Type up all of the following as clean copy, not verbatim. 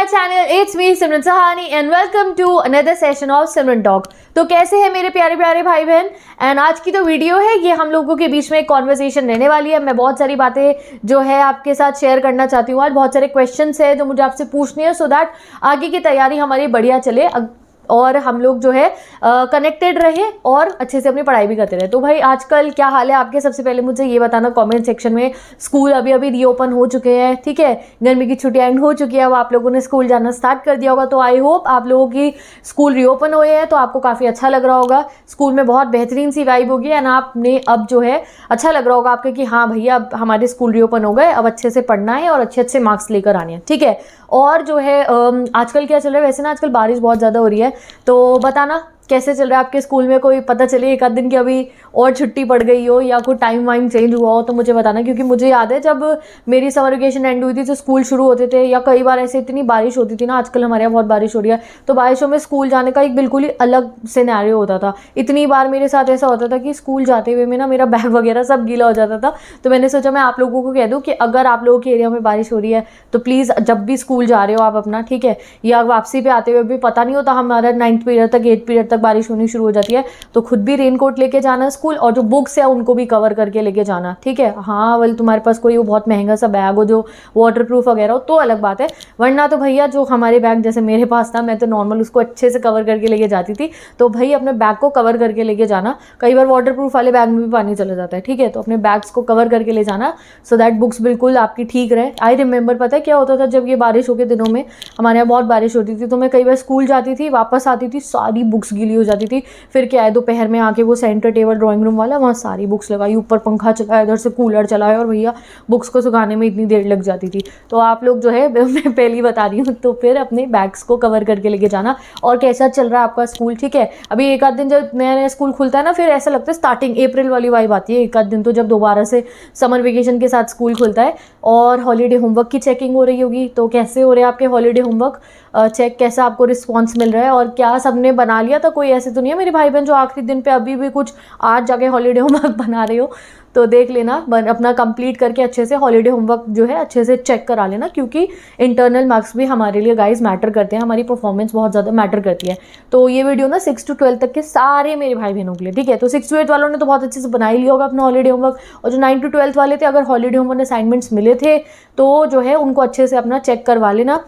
My channel, it's me Simran Sahani and welcome to another session of Simran talk. तो कैसे हैं मेरे प्यारे प्यारे भाई बहन। एंड आज की तो वीडियो है ये हम लोगों के बीच में एक कॉन्वर्सेशन रहने वाली है। मैं बहुत सारी बातें जो है आपके साथ शेयर करना चाहती हूँ। आज बहुत सारे क्वेश्चंस है जो मुझे आपसे पूछने हैं सो दैट आगे की तैयारी हमारी बढ़िया चले और हम लोग जो है कनेक्टेड रहे और अच्छे से अपनी पढ़ाई भी करते रहे। तो भाई आजकल क्या हाल है आपके, सबसे पहले मुझे ये बताना कमेंट सेक्शन में। स्कूल अभी अभी रीओपन हो चुके हैं, ठीक है, गर्मी की छुट्टियां एंड हो चुकी है, अब आप लोगों ने स्कूल जाना स्टार्ट कर दिया होगा। तो आई होप आप लोगों की स्कूल रीओपन हुए हैं तो आपको काफ़ी अच्छा लग रहा होगा, स्कूल में बहुत बेहतरीन सी वाइब होगी एंड आपने अब जो है अच्छा लग रहा होगा आपके कि हाँ भैया अब हमारे स्कूल रीओपन हो गए, अब अच्छे से पढ़ना है और अच्छे अच्छे मार्क्स लेकर आने हैं, ठीक है। और जो है आजकल क्या चल रहा है, वैसे ना आजकल बारिश बहुत ज़्यादा हो रही है, तो बताना कैसे चल रहा है आपके स्कूल में। कोई पता चले एक आध दिन की अभी और छुट्टी पड़ गई हो या कोई टाइम वाइम चेंज हुआ हो तो मुझे बताना, क्योंकि मुझे याद है जब मेरी समर वेकेशन एंड हुई थी तो स्कूल शुरू होते थे या कई बार ऐसे इतनी बारिश होती थी ना, आजकल हमारे यहाँ बहुत बारिश हो रही है तो बारिशों में स्कूल जाने का एक बिल्कुल ही अलग सिनेरियो होता था। इतनी बार मेरे साथ ऐसा होता था कि स्कूल जाते हुए में ना मेरा बैग वगैरह सब गीला हो जाता था। तो मैंने सोचा मैं आप लोगों को कह दूँ कि अगर आप लोगों के एरिया में बारिश हो रही है तो प्लीज़ जब भी स्कूल जा रहे हो आप अपना, ठीक है, या वापसी पे आते हुए भी पता नहीं होता हमारा 9th पीरियड तक 8th पीरियड तक बारिश होनी शुरू हो जाती है, तो खुद भी रेनकोट लेके जाना स्कूल और जो बुक्स है उनको भी कवर करके लेके जाना, ठीक है। हाँ वेल तुम्हारे पास कोई वो बहुत महंगा सा बैग हो जो वाटरप्रूफ वगैरह हो तो अलग बात है, वरना तो भैया जो हमारे बैग जैसे मेरे पास था मैं तो नॉर्मल उसको अच्छे से कवर करके लेके जाती थी। तो भाई अपने बैग को कवर करके लेके जाना, कई बार वाटरप्रूफ वाले बैग में भी पानी चला जाता है, ठीक है, तो अपने बैग्स को कवर करके ले जाना सो दैट बुक्स बिल्कुल आपकी ठीक रहे। आई रिमेंबर, पता है क्या होता था जब ये बारिशों के दिनों में हमारे यहाँ बहुत बारिश होती थी तो मैं कई बार स्कूल जाती थी, वापस आती थी सारी बुक्स गीली हो जाती थी। फिर क्या है, दोपहर में आके वो सेंटर टेबल ड्राइंग रूम वाला वहाँ सारी बुक्स लगाई, ऊपर पंखा चलाया, इधर से कूलर चलाया और भैया बुक्स को सुखाने में इतनी देर लग जाती थी। तो आप लोग जो है मैं पहले ही बता रही हूँ, तो फिर अपने बैग्स को कवर करके लेके जाना। और कैसा चल रहा है आपका स्कूल, ठीक है। अभी एक आध दिन जब नया नया स्कूल खुलता है ना फिर ऐसा लगता है स्टार्टिंग अप्रैल वाली वाइब आती है, एक आध दिन तो जब दोबारा से समर वेकेशन के साथ स्कूल खुलता है और हॉलीडे होमवर्क की चेकिंग हो रही होगी। तो कैसे हो रहे हैं आपके हॉलीडे होमवर्क चेक, कैसा आपको रिस्पॉन्स मिल रहा है और क्या सबने बना लिया था? कोई ऐसे तो नहीं है मेरे भाई बहन जो आखिरी दिन पे अभी भी कुछ आज जाके हॉलीडे होमवर्क बना रहे हो, तो देख लेना अपना कंप्लीट करके अच्छे से हॉलीडे होमवर्क जो है अच्छे से चेक करा लेना, क्योंकि इंटरनल मार्क्स भी हमारे लिए गाइस मैटर करते हैं, हमारी परफॉर्मेंस बहुत ज़्यादा मैटर करती है। तो ये वीडियो ना 6 to 12 तक के सारे मेरे भाई बहनों के लिए, ठीक है। तो 6 to 8 वालों ने तो बहुत अच्छे से बना ही लिया होगा अपना हॉलीडे होमवर्क, और जो 9 to 12 वाले थे अगर हॉलीडे होमवर्क असाइनमेंट्स मिले थे तो जो है उनको अच्छे से अपना चेक करवा लेना,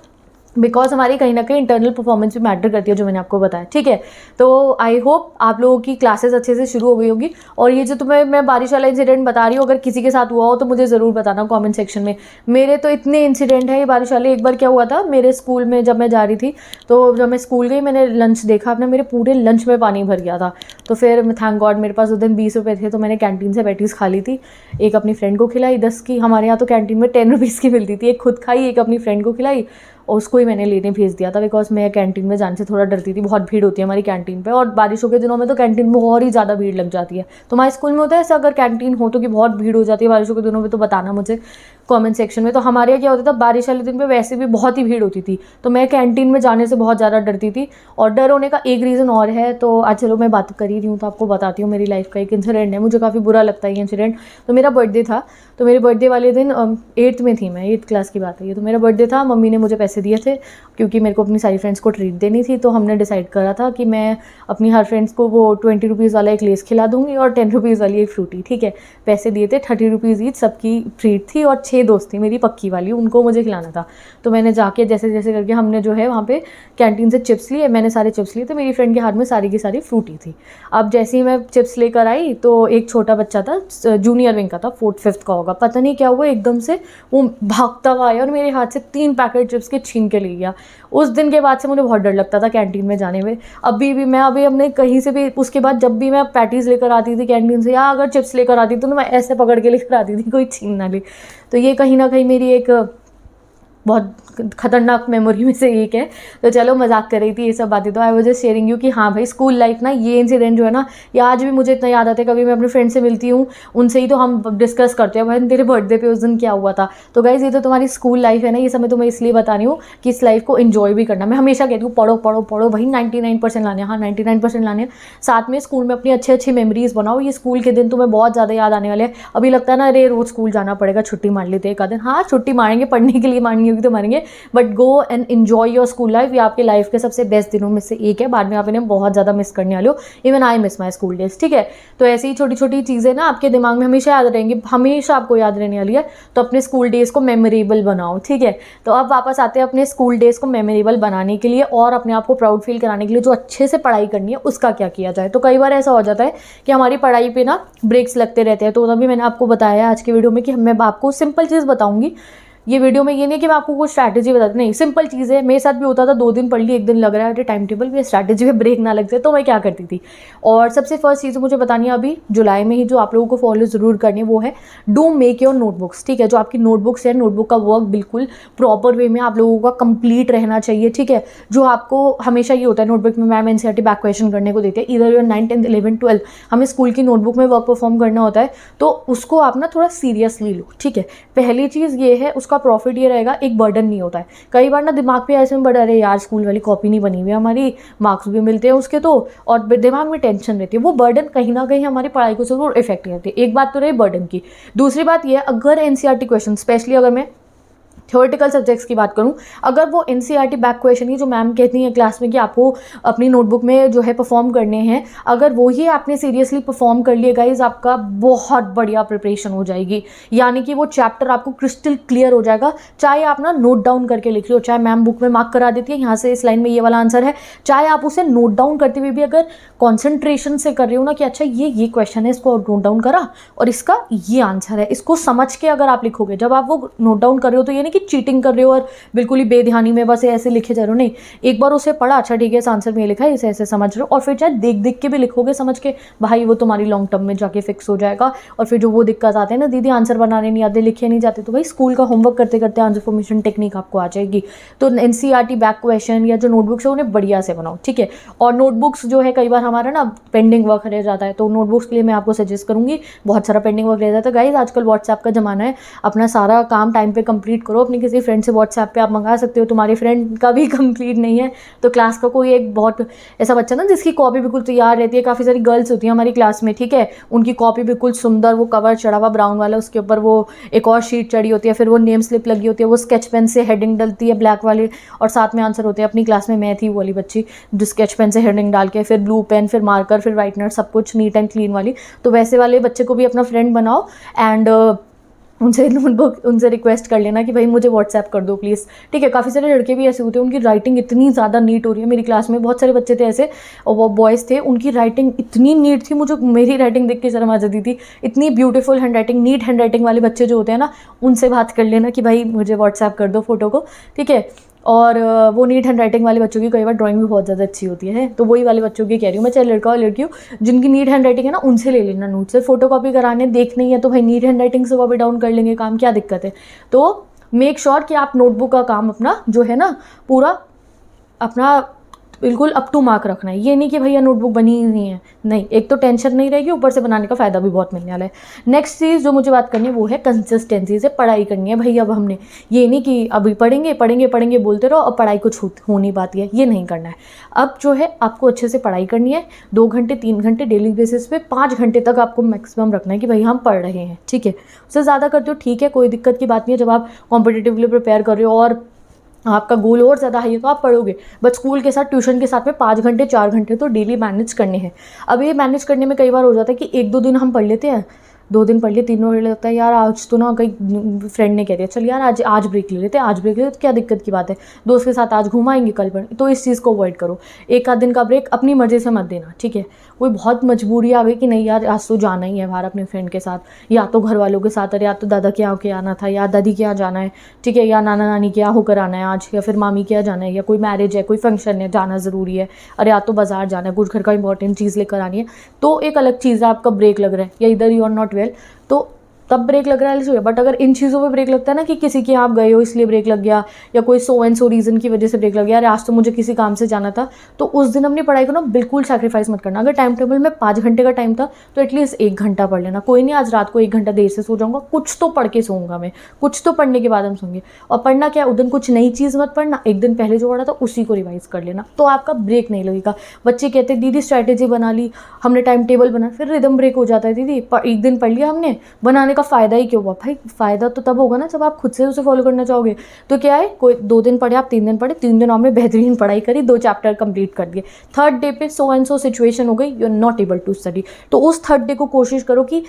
बिकॉज हमारी कहीं ना कहीं इंटरनल परफॉर्मेंस भी मैटर करती है जो मैंने आपको बताया, ठीक है। तो आई होप आप लोगों की क्लासेस अच्छे से शुरू हो गई होगी। और ये जो तुम्हें मैं बारिश वाला इंसिडेंट बता रही हूँ, अगर किसी के साथ हुआ हो तो मुझे ज़रूर बताना कमेंट सेक्शन में। मेरे तो इतने इंसिडेंट है ये बारिश वाले। एक बार क्या हुआ था मेरे स्कूल में, जब मैं जा रही थी तो जब मैं स्कूल गई मैंने लंच देखा अपने, मेरे पूरे लंच में पानी भर गया था। तो फिर थैंक गॉड मेरे पास उस दिन 20 रुपये थे तो मैंने कैंटीन से पैटीज़ खा ली थी, एक अपनी फ्रेंड को खिलाई 10 की, हमारे यहाँ तो कैंटीन में 10 रुपीज़ की मिलती थी, एक खुद खाई एक अपनी फ्रेंड को खिलाई और उसको ही मैंने लेने भेज दिया था, बिकॉज मैं कैंटीन में जाने से थोड़ा डरती थी, बहुत भीड़ होती है हमारी कैंटीन पे और बारिशों के दिनों में तो कैंटीन में और ही ज़्यादा भीड़ लग जाती है। तो हमारे स्कूल में होता है ऐसा, अगर कैंटीन हो तो कि बहुत भीड़ हो जाती है बारिशों के दिनों में तो बताना मुझे कमेंट सेक्शन में। तो हमारे यहाँ क्या होता था बारिश वाले दिन पे वैसे भी बहुत ही भीड़ होती थी तो मैं कैंटीन में जाने से बहुत ज़्यादा डरती थी। और डर होने का एक रीज़न और है, तो आज चलो मैं बात कर ही रही हूँ तो आपको बताती हूँ। मेरी लाइफ का एक इंसिडेंट है, मुझे काफ़ी बुरा लगता है ये इंसिडेंट। तो मेरा बर्थडे था, तो मेरे बर्थडे वाले दिन 8th में थी मैं, 8th क्लास की बात है ये। तो मेरा बर्थडे था, मम्मी ने मुझे पैसे दिए थे क्योंकि मेरे को अपनी सारी फ्रेंड्स को ट्रीट देनी थी। तो हमने डिसाइड करा था कि मैं अपनी हर फ्रेंड्स को वो 20 रुपीज़ वाला एक लेस खिला दूंगी और 10 रुपीज़ वाली एक फ्रूटी, ठीक है। पैसे दिए थे 30 रुपीज़ ईच, सबकी ट्रीट थी और 6 दोस्त थी मेरी पक्की वाली, उनको मुझे खिलाना था। तो मैंने जाके जैसे जैसे करके हमने जो है वहाँ पे कैंटीन से चिप्स लिए, मैंने सारे चिप्स लिए थे, मेरी फ्रेंड के हाथ में सारी की सारी फ्रूटी थी। अब जैसे ही मैं चिप्स लेकर आई तो एक छोटा बच्चा था, जूनियर विंग का था, 4th 5th का होगा, पता नहीं क्या हुआ एकदम से वो भागता हुआ आया और मेरे हाथ से 3 पैकेट चिप्स के छीन के ले गया। उस दिन के बाद से मुझे बहुत डर लगता था कैंटीन में जाने में। अभी भी मैं अपने कहीं से भी उसके बाद जब भी मैं पैटीज़ लेकर आती थी कैंटीन से या अगर चिप्स लेकर आती थी तो मैं ऐसे पकड़ के लेकर आती थी कोई छीन ना ले। तो ये कहीं ना कहीं मेरी एक बहुत खतरनाक मेमोरी में से एक है। तो चलो मजाक कर रही थी ये सब बातें, तो I was just sharing you कि हाँ भाई स्कूल लाइफ ना, ये इंसिडेंट जो है ना ये आज भी मुझे इतना याद आता है। कभी मैं अपने फ्रेंड से मिलती हूँ उनसे ही तो हम डिस्कस करते हैं, भाई तेरे बर्थडे पे उस दिन क्या हुआ था। तो गाइज ये तो तुम्हारी स्कूल लाइफ है ना, ये सब मैं तुम्हें इसलिए बता रही हूँ कि इस लाइफ को एंजॉय भी करना। मैं हमेशा कहती हूँ पढ़ो पढ़ो पढ़ो भाई, 99% लाने, हाँ 99% लाने, साथ में स्कूल में अपनी अच्छी अच्छी मेमोरीज बनाओ। ये स्कूल के दिन तुम्हें बहुत ज़्यादा याद आने वाले हैं। अभी लगता है ना अरे रोज़ स्कूल जाना पड़ेगा, छुट्टी मार लेते एक आध दिन, हाँ छुट्टी मारेंगे, पढ़ने के लिए मारनी होगी भी तो मारेंगे, but go and enjoy your school life. ये आपके लाइफ के सबसे बेस्ट दिनों में से एक है। बाद में आप इन्हें बहुत ज़्यादा मिस करने वाले हो। Even I miss my school days, ठीक है। तो ऐसी ही छोटी छोटी चीज़ें ना आपके दिमाग में हमेशा याद रहेंगी, हमेशा आपको याद रहने वाली है। तो अपने स्कूल डेज़ को मेमोरेबल बनाओ, ठीक है। तो अब वापस आते हैं अपने स्कूल डेज़ को मेमोरेबल बनाने के लिए और अपने आप को प्राउड फील कराने के लिए जो अच्छे से पढ़ाई करनी है उसका क्या किया जाए। तो कई बार ऐसा हो जाता है कि हमारी पढ़ाई पे ना ब्रेक्स लगते रहते हैं। तो तभी मैंने आपको बताया आज की वीडियो में कि मैं आपको सिंपल चीज़ बताऊंगी। ये वीडियो में ये नहीं कि मैं आपको कुछ स्ट्रैटेजी बताती, नहीं, सिंपल चीज़ है। मेरे साथ भी होता था, 2 दिन पढ़ ली, 1 दिन लग रहा है अरे टाइम टेबल भी स्ट्रैटेजी में ब्रेक ना लग जाए, तो मैं क्या करती थी। और सबसे फर्स्ट चीज़ मुझे बतानी है अभी जुलाई में ही जो आप लोगों को फॉलो ज़रूर करनी है वो है डू मेक योर नोटबुक्स, ठीक है। जो आपकी नोटबुक्स है, नोटबुक का वर्क बिल्कुल प्रॉपर वे में आप लोगों का कंप्लीट रहना चाहिए, ठीक है। जो आपको हमेशा ये होता है नोटबुक में मैम एनसीईआरटी बैक क्वेश्चन करने को देते हैं, इधर योर 9th 10th 11th 12 हमें स्कूल की नोटबुक में वर्क परफॉर्म करना होता है, तो उसको आप ना थोड़ा सीरियसली लो, ठीक है। पहली चीज़ ये है, उसका प्रॉफिट ये रहेगा, एक बर्डन नहीं होता है। कई बार ना दिमाग पे ऐसे में बड़ा, अरे यार स्कूल वाली कॉपी नहीं बनी हुई हमारी, मार्क्स भी मिलते हैं उसके तो, और दिमाग में टेंशन रहती है। वो बर्डन कहीं ना कहीं हमारी पढ़ाई को जरूर इफेक्ट करती है। एक बात तो रही बर्डन की। दूसरी बात ये है, अगर एनसीईआरटी क्वेश्चन, स्पेशली अगर मैं थ्योरेटिकल सब्जेक्ट्स की बात करूं, अगर वो एनसीईआरटी बैक क्वेश्चन ही जो मैम कहती हैं क्लास में कि आपको अपनी नोटबुक में जो है परफॉर्म करने हैं, अगर वो ही आपने सीरियसली परफॉर्म कर लिए गाइज, आपका बहुत बढ़िया प्रिपरेशन हो जाएगी। यानी कि वो चैप्टर आपको क्रिस्टल क्लियर हो जाएगा। चाहे आप ना नोट डाउन करके लिख रहे हो, चाहे मैम बुक में मार्क करा देती है यहाँ से इस लाइन में ये वाला आंसर है, चाहे आप उसे नोट डाउन करते हुए भी अगर कॉन्सेंट्रेशन से कर रहे हो ना कि अच्छा ये क्वेश्चन है, इसको नोट डाउन करा और इसका ये आंसर है, इसको समझ के अगर आप लिखोगे, जब आप वो नोट डाउन कर रहे हो तो ये नहीं कि चीटिंग कर रहे हो और बिल्कुल ही बेध्यानी में बस ऐसे लिखे जा रहे हो, नहीं। एक बार उसे पढ़ा, अच्छा ठीक है इस आंसर में ये लिखा है, इसे ऐसे समझ रहे हो, और फिर चाहे देख देख के भी लिखोगे समझ के, भाई वो तुम्हारी लॉन्ग टर्म में जाके फिक्स हो जाएगा। और फिर जो वो दिक्कत आते हैं ना, दीदी आंसर बनाने नहीं आते, लिखे नहीं जाते, तो भाई स्कूल का होमवर्क करते करते आंसर फॉर्मेशन टेक्निक आपको आ जाएगी। तो एनसीईआरटी बैक क्वेश्चन या जो नोटबुक्स है उन्हें बढ़िया से बनाओ, ठीक है। और नोटबुक्स जो है कई बार हमारा ना पेंडिंग वर्क रह जाता है, तो नोटबुक्स के लिए मैं आपको सजेस्ट करूंगी, बहुत सारा पेंडिंग वर्क रह जाता है गाइज। आजकल व्हाट्सएप का जमाना है, अपना सारा काम टाइम पे कंप्लीट करो। अपनी किसी फ्रेंड से व्हाट्सएप पे आप मंगा सकते हो, तुम्हारे फ्रेंड का भी कंप्लीट नहीं है तो क्लास का कोई एक बहुत ऐसा बच्चा ना जिसकी कॉपी बिल्कुल तैयार रहती है, काफ़ी सारी गर्ल्स होती हैं हमारी क्लास में, ठीक है, उनकी कॉपी बिल्कुल सुंदर, वो कवर चढ़ा हुआ ब्राउन वाला, उसके ऊपर वो एक और शीट चढ़ी होती है, फिर वो नेम स्लिप लगी होती है, वो स्केच पेन से हेडिंग डलती है ब्लैक वाली, और साथ में आंसर होते हैं। अपनी क्लास में मैं थी वो वाली बच्ची जो स्केच पेन से हेडिंग डाल के, फिर ब्लू पेन, फिर मार्कर, फिर व्हाइटनर, सब कुछ नीट एंड क्लीन वाली। तो वैसे वाले बच्चे को भी अपना फ्रेंड बनाओ एंड उनसे नोटबुक, उनसे रिक्वेस्ट कर लेना कि भाई मुझे व्हाट्सएप कर दो प्लीज़, ठीक है। काफ़ी सारे लड़के भी ऐसे होते हैं, उनकी राइटिंग इतनी ज़्यादा नीट हो रही है। मेरी क्लास में बहुत सारे बच्चे थे ऐसे, और वो बॉयज़ थे, उनकी राइटिंग इतनी नीट थी, मुझे मेरी राइटिंग देख के शर्म आ जाती थी। इतनी beautiful handwriting, neat handwriting वाले बच्चे जो होते हैं ना, उनसे बात कर लेना कि भाई मुझे व्हाट्सएप कर दो फोटो को, ठीक है। और वो नीट हैंड राइटिंग वाले बच्चों की कई बार ड्राइंग भी बहुत ज़्यादा अच्छी होती है, तो वही वाले बच्चों की कह रही हूँ मैं, चाहे लड़का और लड़की हो, जिनकी नीट हैंड राइटिंग है ना उनसे ले लेना नोट से। फोटो कॉपी कराने देख नहीं है तो भाई नीट हैंड राइटिंग से कॉपी डाउन कर लेंगे, काम क्या दिक्कत है। तो मेक श्योर कि आप नोटबुक का काम अपना जो है ना पूरा अपना बिल्कुल अप टू मार्क रखना है। ये नहीं कि भैया नोटबुक बनी ही नहीं है, नहीं, एक तो टेंशन नहीं रहेगी, ऊपर से बनाने का फ़ायदा भी बहुत मिलने वाला है। नेक्स्ट चीज़ जो मुझे बात करनी है वो है कंसिस्टेंसी से पढ़ाई करनी है भाई। अब हमने ये नहीं कि अभी पढ़ेंगे पढ़ेंगे पढ़ेंगे बोलते रहो और पढ़ाई कुछ हो नहीं पाती है, ये नहीं करना है। अब जो है आपको अच्छे से पढ़ाई करनी है, 2 घंटे 3 घंटे डेली बेसिस पे, 5 घंटे तक आपको मैक्सिमम रखना है कि भाई हम पढ़ रहे हैं, ठीक है। उससे ज़्यादा करते हो ठीक है, कोई दिक्कत की बात नहीं है। जब आप कॉम्पिटिटिवली प्रिपेयर कर रहे हो और आपका गोल और ज़्यादा हाई है तो आप पढ़ोगे, बट स्कूल के साथ ट्यूशन के साथ में 5 घंटे 4 घंटे तो डेली मैनेज करने हैं। अब ये मैनेज करने में कई बार हो जाता है कि 1-2 दिन हम पढ़ लेते हैं, 2 दिन पढ़ लिए, 3 दिन लगता है यार आज तो ना कहीं फ्रेंड ने कह दिया चल यार आज ब्रेक ले लेते हैं, आज ब्रेक ले लेते, तो क्या दिक्कत की बात है, दोस्त के साथ आज घुमाएंगे कल पर। तो इस चीज़ को अवॉइड करो। 1 आध दिन का ब्रेक अपनी मर्ज़ी से मत देना, ठीक है। कोई बहुत मजबूरी आ गई कि नहीं यार आज तो जाना ही है बाहर अपने फ्रेंड के साथ, या तो घर वालों के साथ, अरे या तो दादा के यहाँ होके आना था, या दादी के यहाँ जाना है, ठीक है, या नाना नानी के यहाँ होकर आना है आज, या फिर मामी के यहाँ जाना है, या कोई मैरिज है, कोई फंक्शन है, जाना ज़रूरी है, अरे या तो बाजार जाना है, कुछ घर का इंपॉर्टेंट चीज़ लेकर आनी है, तो एक अलग चीज़ है, आपका ब्रेक लग रहा है, या इधर यू आर नॉट वेल, तो तब ब्रेक लग रहा है। बट अगर इन चीज़ों पे ब्रेक लगता है ना कि किसी के यहाँ आप गए हो इसलिए ब्रेक लग गया, या कोई सो एंड सो रीज़न की वजह से ब्रेक लग गया, अरे आज तो मुझे किसी काम से जाना था, तो उस दिन अपनी पढ़ाई को ना बिल्कुल सैक्रिफाइस मत करना। अगर टाइम टेबल में 5 घंटे का टाइम था तो एटलीस्ट 1 घंटा पढ़ लेना। कोई नहीं आज रात को 1 घंटा देर से सो जाऊँगा, कुछ तो पढ़ के सोऊंगा मैं, कुछ तो पढ़ने के बाद हम सोंगे। और पढ़ना क्या, उस दिन कुछ नई चीज़ मत पढ़ना, एक दिन पहले जो पढ़ा था उसी को रिवाइज कर लेना, तो आपका ब्रेक नहीं लगेगा। बच्चे कहते हैं दीदी स्ट्रैटेजी बना ली, हमने टाइम टेबल बना, फिर रिदम ब्रेक हो जाता है। दीदी एक दिन पढ़ लिया हमने, बनाने का फ़ायदा ही क्यों हुआ भाई? फ़ायदा तो तब होगा ना जब आप खुद से उसे फॉलो करना चाहोगे। तो क्या है, कोई 2 दिन पढ़े आप, 3 दिन पढ़े, 3 दिन आपने बेहतरीन पढ़ाई करी, 2 चैप्टर कंप्लीट कर दिए, थर्ड डे पे सो एंड सो सिचुएशन हो गई, you are not able to study. तो उस थर्ड डे को कोशिश करो कि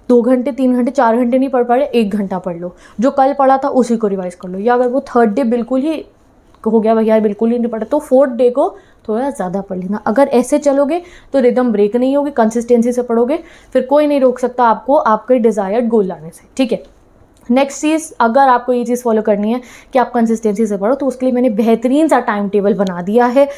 2 घंटे, 3 घंटे, 4 घंटे नहीं पढ़ पा रहे, 1 घंटा पढ़ लो, जो कल पढ़ा था उसी को रिवाइज कर लो। या अगर वो थर्ड डे बिल्कुल ही हो गया भैया बिल्कुल ही नहीं पढ़ा, तो फोर्थ डे को थोड़ा ज़्यादा पढ़ लेना। अगर ऐसे चलोगे तो रिदम ब्रेक नहीं होगी, कंसिस्टेंसी से पढ़ोगे, फिर कोई नहीं रोक सकता आपको आपके डिज़ायर्ड गोल लाने से, ठीक है। नेक्स्ट चीज़, अगर आपको ये चीज़ फॉलो करनी है कि आप कंसिस्टेंसी से पढ़ो, तो उसके लिए मैंने बेहतरीन सा टाइम टेबल बना दिया है।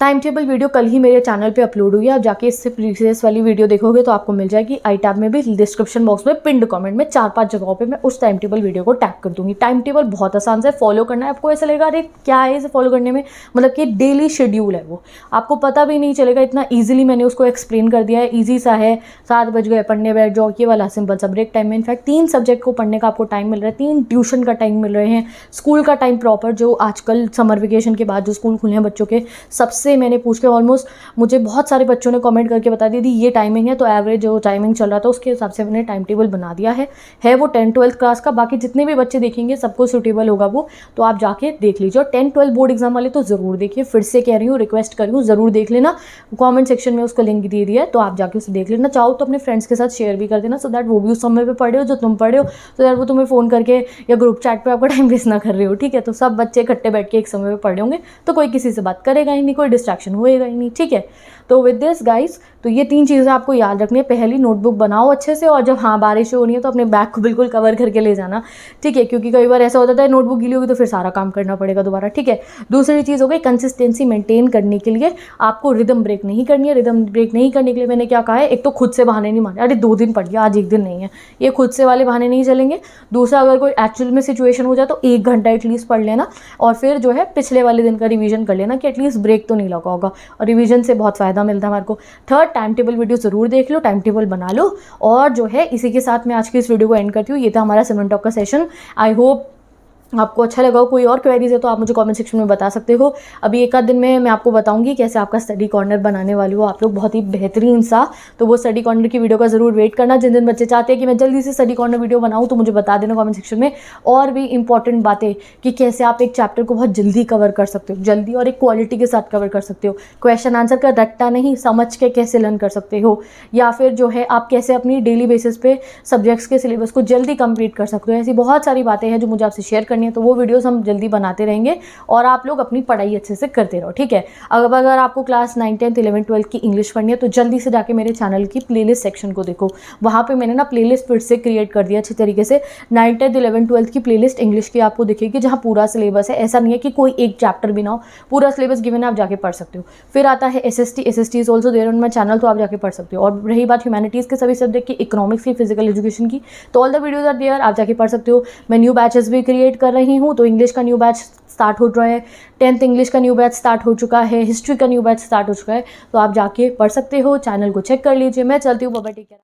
टाइम टेबल वीडियो कल ही मेरे चैनल पे अपलोड हुई है, आप जाके इससे प्रीवियस वाली वीडियो देखोगे तो आपको मिल जाएगी। आई टैब में भी, डिस्क्रिप्शन बॉक्स में, पिंड कमेंट में 4-5 जगहों पे मैं उस टाइम टेबल वीडियो को टैग कर दूंगी। टाइम टेबल बहुत आसान से फॉलो करना है, आपको ऐसा लगेगा अरे क्या है इसे फॉलो करने में, मतलब कि डेली शेड्यूल है वो, आपको पता भी नहीं चलेगा, इतना ईजिली मैंने उसको एक्सप्लेन कर दिया है, ईजी सा है। 7 बज गए पढ़ने बैठ जाओ, ये वाला सिंपल सा ब्रेक टाइम में। इनफैक्ट 3 सब्जेक्ट को पढ़ने का आपको टाइम मिल रहा है, 3 ट्यूशन का टाइम मिल रहे हैं, स्कूल का टाइम प्रॉपर, जो आजकल समर वेकेशन के बाद जो स्कूल खुले हैं बच्चों के, सबसे मैंने पूछ के ऑलमोस्ट मुझे बहुत सारे बच्चों ने कमेंट करके बता दी थी ये टाइमिंग है, तो एवरेज जो टाइमिंग चल रहा था उसके हिसाब से मैंने टाइम टेबल बना दिया है वो 10-12 क्लास का। बाकी जितने भी बच्चे देखेंगे सबको सूटेबल होगा वो, तो आप जाके देख लीजिए। और 10-12 बोर्ड एग्जाम वाले तो ज़रूर देखिए, फिर से कह रही हूँ, रिक्वेस्ट कर रही हूँ, ज़रूर देख लेना। कॉमेंट सेक्शन में उसका लिंक दे दिया है, तो आप जाके उसे देख लेना। चाहो तो अपने फ्रेंड्स के साथ शेयर भी कर देना, सो दैट वो भी उस समय पे पढ़े हो जो तुम पढ़े हो, तो दैट वो तुम्हें फ़ोन करके या ग्रुप चैट पर आपका टाइम वेस्ट ना कर रहे हो, ठीक है। तो सब बच्चे इकट्ठे बैठ के एक समय पर पढ़े होंगे, तो कोई किसी से बात करेगा ही नहीं, कोई डिस्ट्रैक्शन होएगा ही नहीं, ठीक है। तो विद दिस गाइस, तो ये 3 चीज़ें आपको याद रखनी है। पहली, नोटबुक बनाओ अच्छे से, और जब बारिश हो रही है तो अपने बैग को बिल्कुल कवर करके ले जाना, ठीक है, क्योंकि कई बार ऐसा होता है नोटबुक गीली होगी तो फिर सारा काम करना पड़ेगा दोबारा, ठीक है। दूसरी चीज़ हो गई, कंसिस्टेंसी मेंटेन करने के लिए आपको रिदम ब्रेक नहीं करनी है। रिदम ब्रेक नहीं करने के लिए मैंने क्या कहा है, एक तो खुद से बहाने नहीं मारने, अरे 2 दिन पढ़ लिया आज 1 दिन नहीं है, ये खुद से वाले बहाने नहीं चलेंगे। दूसरा, अगर कोई एक्चुअल में सिचुएशन हो जाए तो 1 घंटा एटलीस्ट पढ़ लेना, और फिर जो है पिछले वाले दिन का रिवीजन कर लेना कि एटलीस्ट ब्रेक तो नहीं लगा होगा, और रिवीजन से बहुत फ़ायदा मिलता है हमारे को। थर्ड, टाइम टेबल वीडियो ज़रूर देख लो, टाइम टेबल बना लो। और जो है इसी के साथ मैं आज की इस वीडियो को एंड करती हूँ। ये था हमारा सिमरन टॉक का सेशन। आई होप आपको अच्छा लगा हो। कोई और क्वेरीज है तो आप मुझे कमेंट सेक्शन में बता सकते हो। अभी एक आध दिन में मैं आपको बताऊंगी कैसे आपका स्टडी कॉर्नर बनाने वाली हो आप लोग, बहुत ही बेहतरीन सा। तो वो स्टडी कॉर्नर की वीडियो का ज़रूर वेट करना। जिन जिन बच्चे चाहते हैं कि मैं जल्दी से स्टडी कॉर्नर वीडियो बनाऊँ तो मुझे बता देना कमेंट सेक्शन में। और भी इंपॉर्टेंट बातें कि कैसे आप एक चैप्टर को बहुत जल्दी कवर कर सकते हो, जल्दी और एक क्वालिटी के साथ कवर कर सकते हो। क्वेश्चन आंसर का रट्टा नहीं, समझ के कैसे लर्न कर सकते हो, या फिर जो है आप कैसे अपनी डेली बेसिस पे सब्जेक्ट्स के सिलेबस को जल्दी कंप्लीट कर सकते हो। ऐसी बहुत सारी बातें हैं जो मुझे आपसे शेयर करनी है, तो वो वीडियोस हम जल्दी बनाते रहेंगे और आप लोग अपनी पढ़ाई अच्छे से करते रहो, ठीक है। अगर आपको क्लास 9, 10, 11, 12 की इंग्लिश पढ़नी है तो जल्दी से जाके मेरे चैनल की प्लेलिस्ट सेक्शन को देखो। वहाँ पे मैंने ना प्लेलिस्ट फिर से क्रिएट कर दिया अच्छे तरीके से। 9, 10, 11, 12 की प्लेलिस्ट इंग्लिश की आपको दिखेगी, जहाँ पूरा सिलेबस है। ऐसा नहीं है कि कोई एक चैप्टर भी ना हो, पूरा सिलेबस गिवन है, आप जाके पढ़ सकते हो। फिर आता है SST is also there on my channel, तो आप जाके पढ़ सकते हो। और रही बात ह्यूमैनिटीज़ के सभी सब्जेक्ट की, इकोनॉमिक्स की, फिजिकल एजुकेशन की, तो all the videos are there, आप जाके पढ़ सकते हो। मैं न्यू बैचेस भी क्रिएट कर रही हूँ, तो इंग्लिश का न्यू बैच स्टार्ट हो रहा है, 10th इंग्लिश का न्यू बैच स्टार्ट हो चुका है, हिस्ट्री का न्यू बैच स्टार्ट हो चुका है, तो आप जाके पढ़ सकते हो। चैनल को चेक कर लीजिए। मैं चलती हूँ, बाय बाय, टेक केयर।